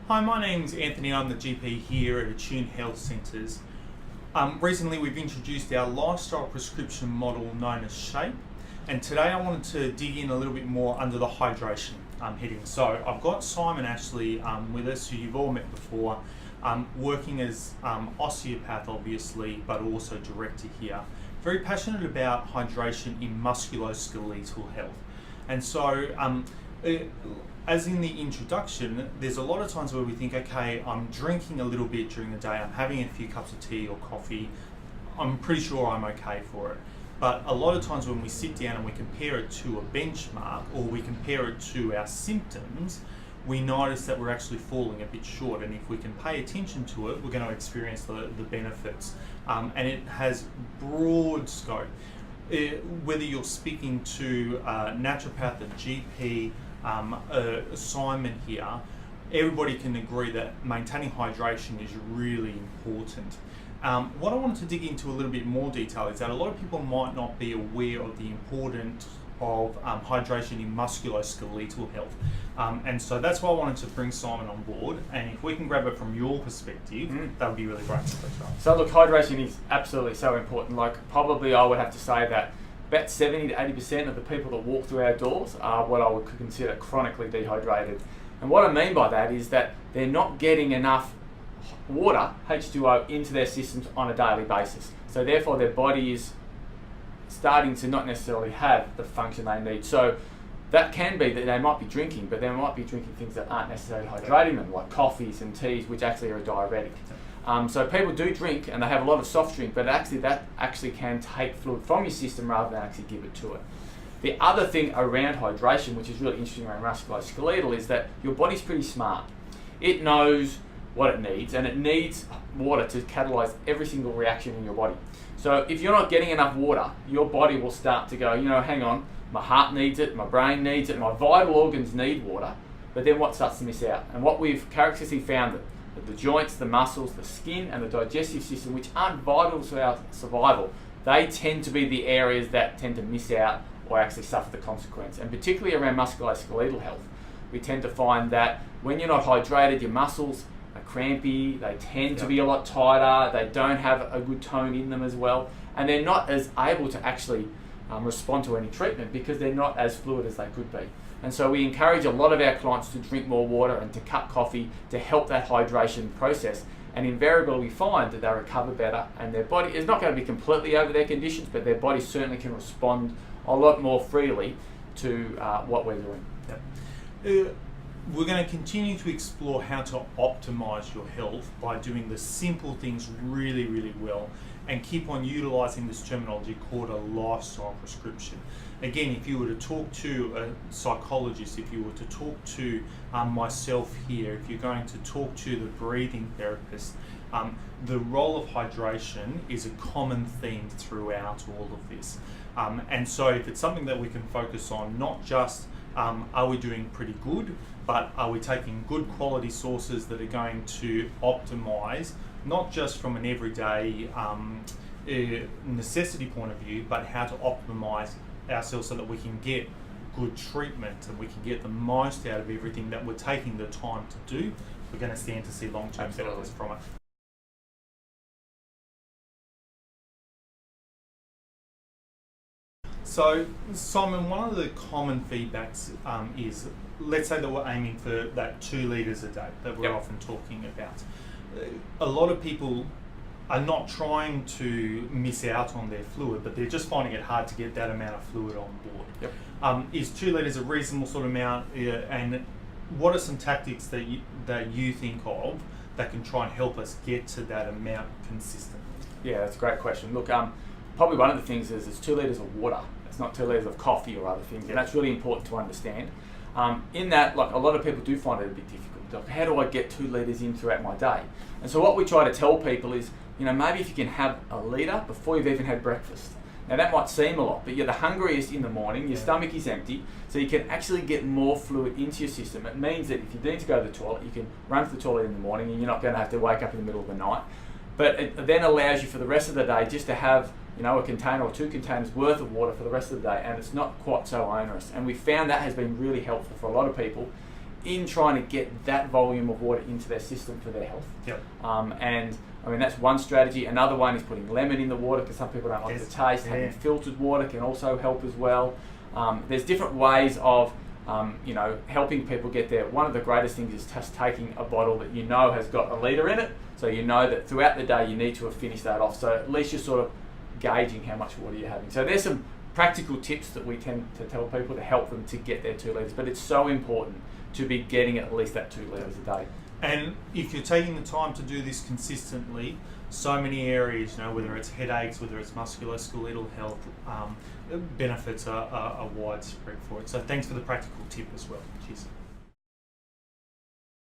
Hi, my name's Anthony. I'm the GP here at ATUNE Health Centres. Recently we've introduced our lifestyle prescription model known as SHAPE, and today I wanted to dig in a little bit more under the hydration heading. So I've got Simon Ashley with us, who you've all met before, working as osteopath obviously, but also director here. Very passionate about hydration in musculoskeletal health. And so as in the introduction, there's a lot of times where we think, okay, I'm drinking a little bit during the day, I'm having a few cups of tea or coffee, I'm pretty sure I'm okay for it. But a lot of times when we sit down and we compare it to a benchmark, or we compare it to our symptoms, we notice that we're actually falling a bit short. And if we can pay attention to it, we're going to experience the benefits. And it has broad scope. Whether you're speaking to a naturopath, a GP, Simon here, everybody can agree that maintaining hydration is really important. What I wanted to dig into a little bit more detail is that a lot of people might not be aware of the importance of hydration in musculoskeletal health. And so that's why I wanted to bring Simon on board, and if we can grab it from your perspective, that would be really great. So look, hydration is absolutely so important. Like, probably I would have to say that about 70 to 80% of the people that walk through our doors are what I would consider chronically dehydrated. And what I mean by that is that they're not getting enough water, H2O, into their systems on a daily basis. So therefore their body is starting to not necessarily have the function they need. So that can be that they might be drinking, but they might be drinking things that aren't necessarily hydrating them, like coffees and teas, which actually are a diuretic. So people do drink and they have a lot of soft drink, but that actually can take fluid from your system rather than actually give it to it. The other thing around hydration, which is really interesting around musculoskeletal, is that your body's pretty smart. It knows what it needs, and it needs water to catalyze every single reaction in your body. So if you're not getting enough water, your body will start to go, hang on, my heart needs it, my brain needs it, my vital organs need water, but then what starts to miss out? And what we've characteristically found that the joints, the muscles, the skin, and the digestive system, which aren't vital to our survival, they tend to be the areas that tend to miss out or actually suffer the consequence. And particularly around musculoskeletal health, we tend to find that when you're not hydrated, your muscles are crampy, they tend to be a lot tighter, they don't have a good tone in them as well, and they're not as able to actually respond to any treatment because they're not as fluid as they could be. And so we encourage a lot of our clients to drink more water and to cut coffee to help that hydration process. And invariably we find that they recover better, and their body is not going to be completely over their conditions, but their body certainly can respond a lot more freely to what we're doing. We're going to continue to explore how to optimize your health by doing the simple things really, really well, and keep on utilizing this terminology called a lifestyle prescription. Again, if you were to talk to a psychologist, if you were to talk to myself here, if you're going to talk to the breathing therapist, the role of hydration is a common theme throughout all of this. And so if it's something that we can focus on, not just are we doing pretty good, but are we taking good quality sources that are going to optimize, not just from an everyday necessity point of view, but how to optimize ourselves so that we can get good treatment and we can get the most out of everything that we're taking the time to do. We're going to stand to see long-term benefits from it. So, Simon, one of the common feedbacks is, let's say that we're aiming for that 2 litres a day that we're often talking about. A lot of people are not trying to miss out on their fluid, but they're just finding it hard to get that amount of fluid on board. Is 2 litres a reasonable sort of amount? And what are some tactics that you think of that can try and help us get to that amount consistently? Yeah, that's a great question. Look, probably one of the things is it's 2 litres of water. It's not 2 litres of coffee or other things, and that's really important to understand. In that, like, a lot of people do find it a bit difficult. Like, how do I get 2 litres in throughout my day? And so what we try to tell people is, maybe if you can have a litre before you've even had breakfast. Now that might seem a lot, but you're the hungriest in the morning, your stomach is empty, so you can actually get more fluid into your system. It means that if you need to go to the toilet, you can run to the toilet in the morning and you're not going to have to wake up in the middle of the night. But it then allows you for the rest of the day just to have a container or 2 containers worth of water for the rest of the day, and it's not quite so onerous. And we found that has been really helpful for a lot of people in trying to get that volume of water into their system for their health. Yep. And I mean, that's one strategy. Another one is putting lemon in the water, because some people don't like the taste. Yeah. Having filtered water can also help as well. There's different ways of helping people get there. One of the greatest things is just taking a bottle that you know has got a litre in it, so you know that throughout the day you need to have finished that off. So at least you're sort of gauging how much water you're having. So there's some practical tips that we tend to tell people to help them to get their 2 litres, but it's so important to be getting at least that 2 litres a day. And if you're taking the time to do this consistently, so many areas, whether it's headaches, whether it's musculoskeletal health, benefits are widespread for it. So thanks for the practical tip as well. Cheers.